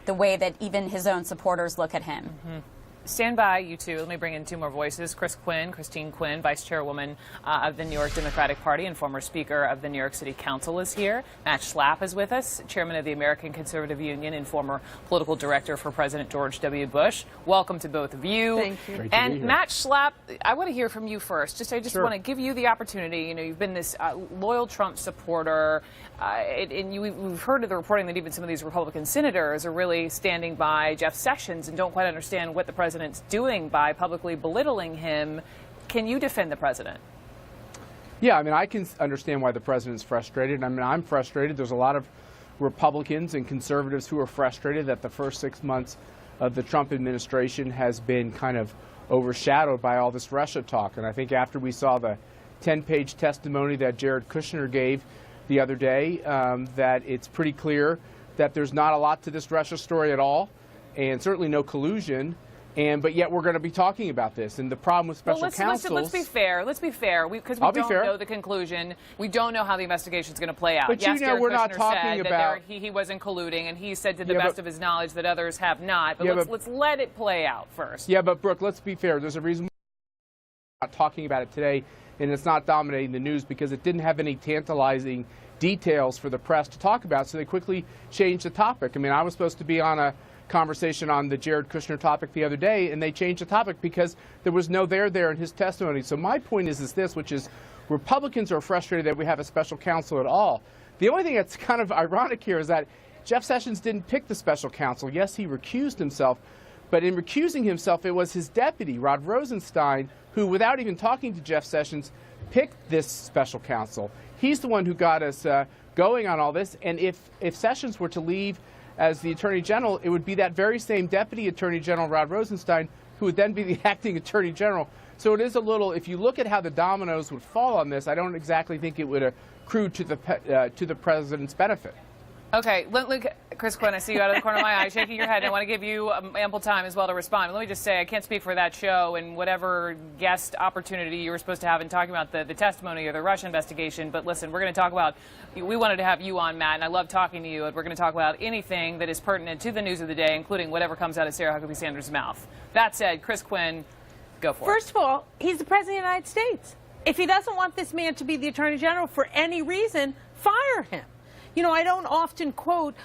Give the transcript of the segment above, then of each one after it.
the way that even his own supporters look at him. Stand by, you two. Let me bring in two more voices. Christine Quinn, Vice Chairwoman of the New York Democratic Party and former Speaker of the New York City Council is here. Matt Schlapp is with us, Chairman of the American Conservative Union and former political director for President George W. Bush. Welcome to both of you. Thank you. Great and Matt Schlapp, I want to hear from you first. I just Sure. want to give you the opportunity. You know, you've been this loyal Trump supporter, and we've heard of the reporting that even some of these Republican senators are really standing by Jeff Sessions and don't quite understand what the president's doing by publicly belittling him. Can you defend the president? Yeah, I mean, I can understand why the president's frustrated. I mean, I'm frustrated. There's a lot of Republicans and conservatives who are frustrated that the first 6 months of the Trump administration has been kind of overshadowed by all this Russia talk. And I think after we saw the 10-page testimony that Jared Kushner gave the other day, that it's pretty clear that there's not a lot to this Russia story at all, and certainly no collusion. But yet we're going to be talking about this. And the problem with special counsels... Let's be fair. Let's be fair. Because we don't know the conclusion. We don't know how the investigation is going to play out. But yes, you know, we're not talking about... he wasn't colluding, and he said to the best of his knowledge that others have not. But let's let it play out first. Yeah, but Brooke, let's be fair. There's a reason we're not talking about it today, and it's not dominating the news because it didn't have any tantalizing details for the press to talk about, so they quickly changed the topic. I mean, I was supposed to be on a conversation on the Jared Kushner topic the other day, and they changed the topic because there was no there in his testimony. So my point is this, which is Republicans are frustrated that we have a special counsel at all. The only thing that's kind of ironic here is that Jeff Sessions didn't pick the special counsel. Yes, he recused himself, but in recusing himself, it was his deputy, Rod Rosenstein, who, without even talking to Jeff Sessions, picked this special counsel. He's the one who got us going on all this, and if Sessions were to leave as the Attorney General, it would be that very same Deputy Attorney General, Rod Rosenstein, who would then be the acting Attorney General. So it is a little, if you look at how the dominoes would fall on this, I don't exactly think it would accrue to the president's benefit. Okay, Chris Quinn, I see you out of the corner of my eye shaking your head. I want to give you ample time as well to respond. Let me just say I can't speak for that show and whatever guest opportunity you were supposed to have in talking about the testimony or the Russia investigation. But listen, we're going to talk about, we wanted to have you on, Matt, and I love talking to you. And we're going to talk about anything that is pertinent to the news of the day, including whatever comes out of Sarah Huckabee Sanders' mouth. That said, Chris Quinn, go for it. First of all, he's the President of the United States. If he doesn't want this man to be the Attorney General for any reason, fire him. You know, I don't often quote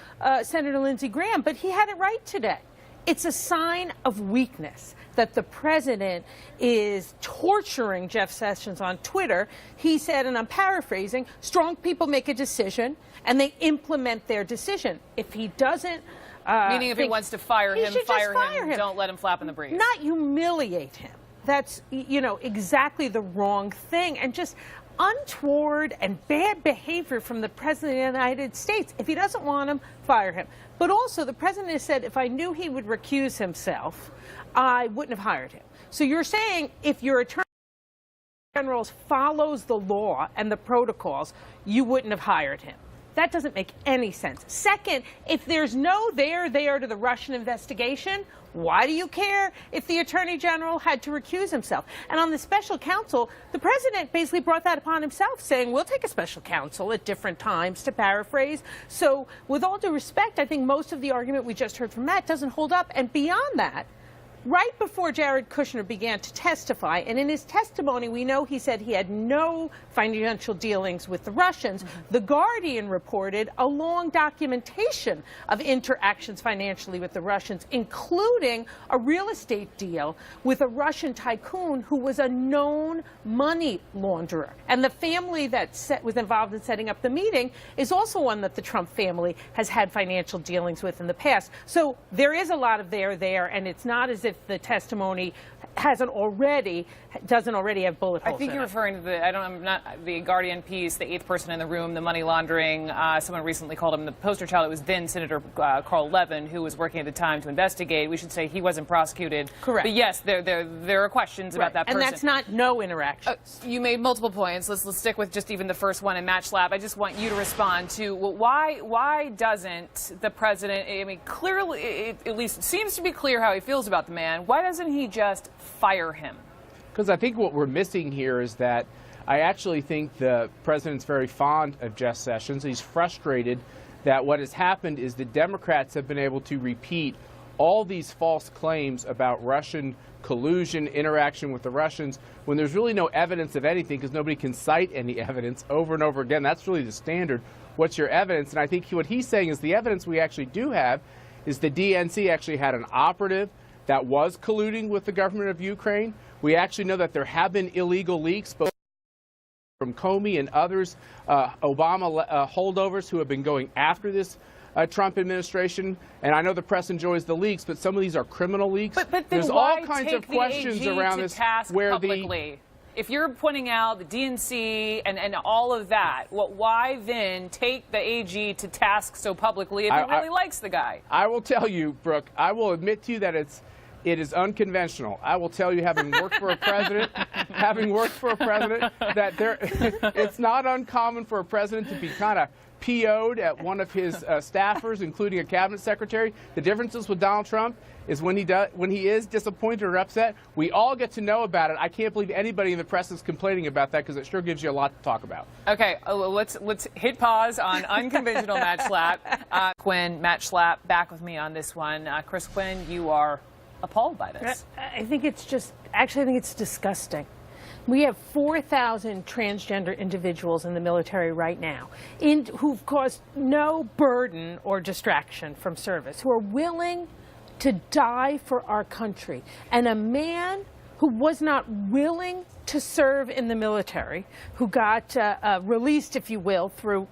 Senator Lindsey Graham, but he had it right today. It's a sign of weakness that the president is torturing Jeff Sessions on Twitter. He said, and I'm paraphrasing, strong people make a decision and they implement their decision. If he doesn't... Meaning if he wants to fire him, fire him. Don't let him flap in the breeze. Not humiliate him. That's, you know, exactly the wrong thing. And just untoward and bad behavior from the President of the United States. If he doesn't want him, fire him. But also, the President has said, if I knew he would recuse himself, I wouldn't have hired him. So you're saying if your Attorney General follows the law and the protocols, you wouldn't have hired him. That doesn't make any sense. Second, if there's no there to the Russian investigation, why do you care if the Attorney General had to recuse himself? And on the special counsel, the president basically brought that upon himself, saying, we'll take a special counsel at different times, to paraphrase. So with all due respect, I think most of the argument we just heard from Matt doesn't hold up. And beyond that, right before Jared Kushner began to testify, and in his testimony, we know he said he had no financial dealings with the Russians. The Guardian reported a long documentation of interactions financially with the Russians, including a real estate deal with a Russian tycoon who was a known money launderer. And the family that was involved in setting up the meeting is also one that the Trump family has had financial dealings with in the past. So there is a lot of there, and it's not as if the testimony doesn't already have bullet holes. I think you're referring to the Guardian piece, the eighth person in the room, the money laundering. Someone recently called him the poster child. It was then Senator Carl Levin, who was working at the time to investigate. We should say he wasn't prosecuted. Correct. But yes, there are questions about that person. And that's not no interaction. You made multiple points. Let's stick with just even the first one. And Matt Schlapp, I just want you to respond to why doesn't the president? I mean, clearly, it at least seems to be clear how he feels about the man. Why doesn't he just fire him? Because I think what we're missing here is that I actually think the president's very fond of Jeff Sessions. He's frustrated that what has happened is the Democrats have been able to repeat all these false claims about Russian collusion, interaction with the Russians, when there's really no evidence of anything because nobody can cite any evidence over and over again. That's really the standard. What's your evidence? And I think what he's saying is the evidence we actually do have is the DNC actually had an operative that was colluding with the government of Ukraine. We actually know that there have been illegal leaks, but from Comey and others, Obama holdovers who have been going after this Trump administration. And I know the press enjoys the leaks, but some of these are criminal leaks. But there's why all kinds take of questions the AG around to this task where publicly? If you're pointing out the DNC and all of that, why then take the AG to task so publicly if he really likes the guy? I will tell you, Brooke, I will admit to you that it is unconventional. I will tell you, having worked for a president, that it's not uncommon for a president to be kind of PO'd at one of his staffers, including a cabinet secretary. The differences with Donald Trump is when he is disappointed or upset, we all get to know about it. I can't believe anybody in the press is complaining about that because it sure gives you a lot to talk about. Okay, let's hit pause on unconventional Matt Schlapp. Quinn, Matt Schlapp, back with me on this one. Chris Quinn, you are appalled by this. I think it's disgusting. We have 4,000 transgender individuals in the military right now who've caused no burden or distraction from service, who are willing to die for our country. And a man who was not willing to serve in the military, who got released, if you will, through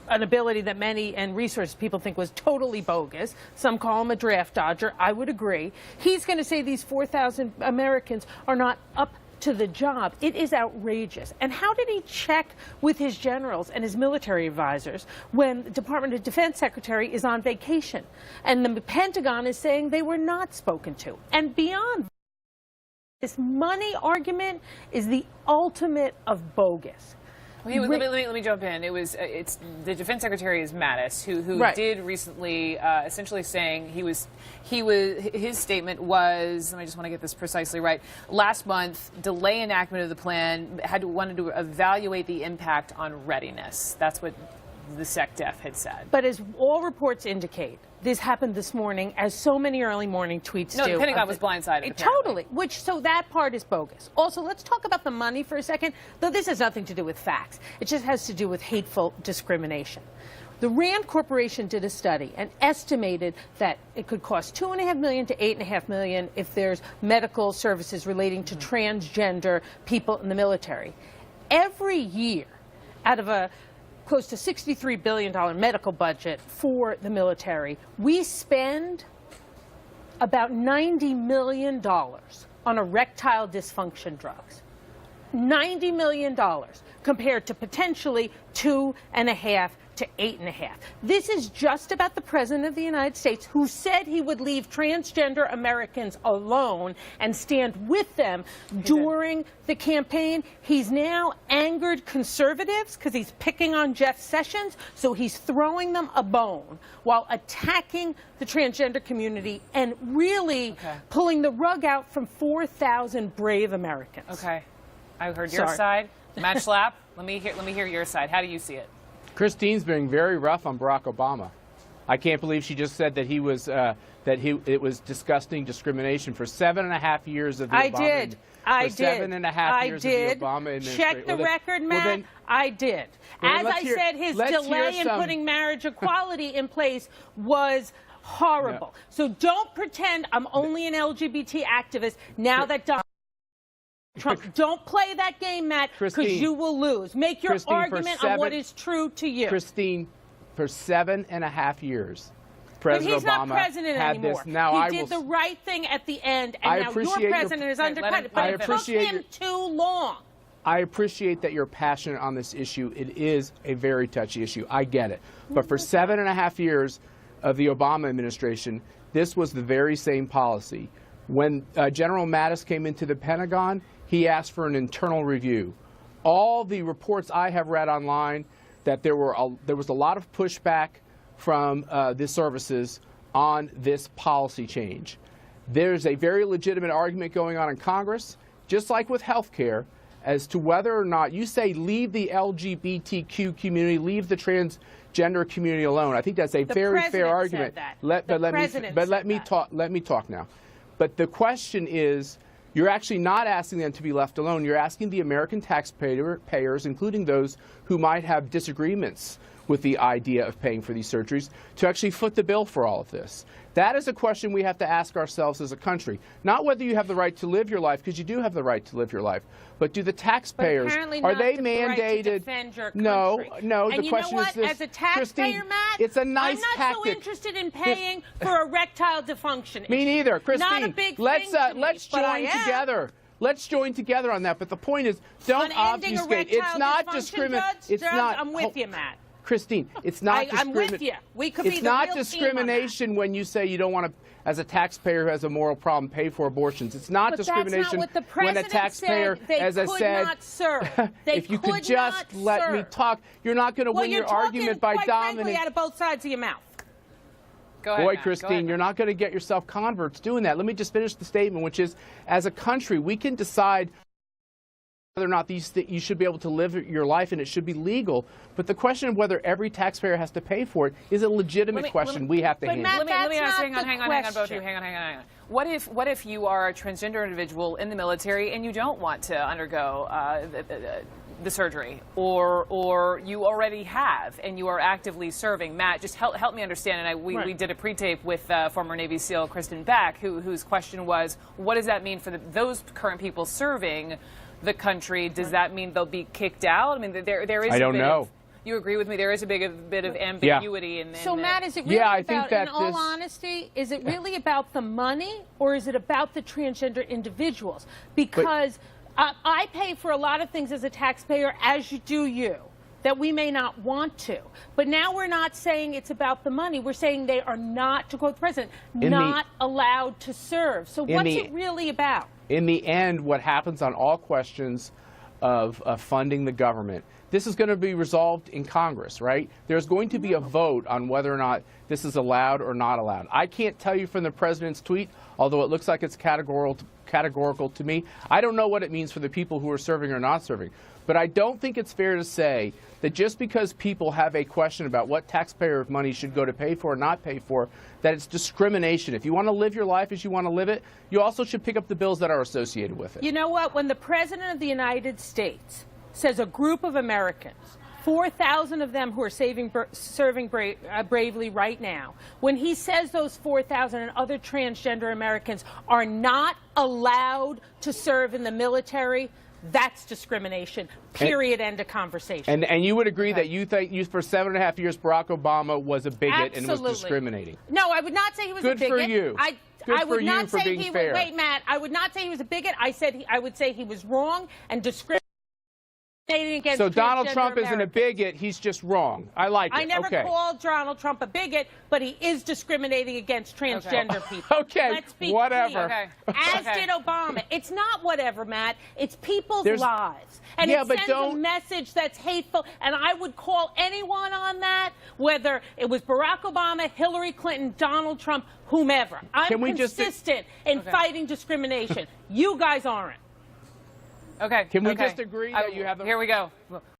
an ability that many and resources people think was totally bogus. Some call him a draft dodger. I would agree. He's going to say these 4,000 Americans are not up to the job. It is outrageous. And how did he check with his generals and his military advisors when the Department of Defense Secretary is on vacation and the Pentagon is saying they were not spoken to? And beyond, this money argument is the ultimate of bogus. Let me jump in. It's the Defense Secretary is Mattis, who right. did recently essentially saying his statement was, I just want to get this precisely right. Last month, delay enactment of the plan wanted to evaluate the impact on readiness. That's what the SecDef had said. But as all reports indicate, this happened this morning, as so many early morning tweets do. No, the Pentagon was blindsided. Totally. So that part is bogus. Also, let's talk about the money for a second, though this has nothing to do with facts. It just has to do with hateful discrimination. The Rand Corporation did a study and estimated that it could cost $2.5 million to $8.5 million if there's medical services relating to transgender people in the military. Every year, out of a close to $63 billion medical budget for the military, we spend about $90 million on erectile dysfunction drugs. $90 million compared to potentially $2.5 to $8.5. This is just about the President of the United States, who said he would leave transgender Americans alone and stand with them during the campaign. He's now angered conservatives because he's picking on Jeff Sessions, so he's throwing them a bone while attacking the transgender community and really pulling the rug out from 4,000 brave Americans. Okay. I heard your side. Matt Schlapp, let me hear your side. How do you see it? Christine's being very rough on Barack Obama. I can't believe she just said that it was disgusting discrimination for 7.5 years of the Obama. I did. 7.5 years of the Obama administration. Check the record, Matt. I did. As I said, his delay in putting marriage equality in place was horrible. No. So don't pretend I'm only an LGBT activist now that Trump. Don't play that game, Matt, because you will lose. Make your argument on what is true to you. Christine, for 7.5 years, President Obama but he's not president had anymore. This. Now he did the right thing at the end, and now your president is undercut. But it took him too long. I appreciate that you're passionate on this issue. It is a very touchy issue. I get it. But for 7.5 years of the Obama administration, this was the very same policy. When General Mattis came into the Pentagon, he asked for an internal review. All the reports I have read online that there was a lot of pushback from the services on this policy change. There's a very legitimate argument going on in Congress, just like with health care, as to whether or not you say leave the LGBTQ community, leave the transgender community alone. I think that's a very fair argument. Let me talk now. But the question is, you're actually not asking them to be left alone. You're asking the American taxpayers, including those who might have disagreements with the idea of paying for these surgeries, to actually foot the bill for all of this. That is a question we have to ask ourselves as a country. Not whether you have the right to live your life, because you do have the right to live your life, but do the taxpayers, are they mandated? To defend your no, country. no. And the question is this, as a taxpayer, Christine, Matt, it's a nice I'm not tactic. so interested in paying for erectile dysfunction. Me neither, Christine. Not a big let's thing join together. Let's join together on that. But the point is, don't obfuscate. It's not discrimination. It's not. I'm with you, Matt. Christine, it's not I'm with you. We could be It's the not real discrimination when you say you don't want to, as a taxpayer who has a moral problem, pay for abortions. It's not discrimination when a taxpayer, as I said, if you could just let me talk, you're not going to win your argument by dominating. Out of both sides of your mouth. Go ahead, Boy, Matt. Christine, you're not going to get yourself converts doing that. Let me just finish the statement, which is, as a country, we can decide whether or not you should be able to live your life and it should be legal. But the question of whether every taxpayer has to pay for it is a legitimate question we have to handle. Let me ask, hang on, both of you, hang on. What if you are a transgender individual in the military and you don't want to undergo the surgery, or you already have and you are actively serving? Matt, just help me understand. And we did a pre-tape with former Navy SEAL Kristen Beck, whose question was, what does that mean for those current people serving the country? Does that mean they'll be kicked out? I mean, there is. I don't know. You agree with me? There is a bit of ambiguity in So, Matt, is it really about, in all honesty, is it really about the money, or is it about the transgender individuals? Because I pay for a lot of things as a taxpayer, as do you, that we may not want to. But now we're not saying it's about the money. We're saying they are not, to quote the president, not allowed to serve. So what's it really about? In the end, what happens on all questions of funding the government, this is going to be resolved in Congress, right? There's going to be a vote on whether or not this is allowed or not allowed. I can't tell you from the president's tweet, although it looks like it's categorical to me. I don't know what it means for the people who are serving or not serving. But I don't think it's fair to say that just because people have a question about what taxpayer money should go to pay for or not pay for, that it's discrimination. If you want to live your life as you want to live it, you also should pick up the bills that are associated with it. You know what? When the President of the United States says a group of Americans, 4,000 of them who are serving bravely right now, when he says those 4,000 and other transgender Americans are not allowed to serve in the military, that's discrimination, period, end of conversation. And you would agree that you think for 7.5 years Barack Obama was a bigot and was discriminating? No, I would not say he was a bigot. Good for you. I would not say he was, wait, Matt, I would not say he was a bigot. I would say he was wrong and discriminating against So Donald Trump Americans. isn't a bigot, he's just wrong. I like it. I never called Donald Trump a bigot, but he is discriminating against transgender people. Okay, let's be whatever. Clear. As did Obama. It's not whatever, Matt. It's people's lives. And it sends a message that's hateful. And I would call anyone on that, whether it was Barack Obama, Hillary Clinton, Donald Trump, whomever. I'm consistent in fighting discrimination. You guys aren't. Okay. Can we just agree that you have the... Here we go.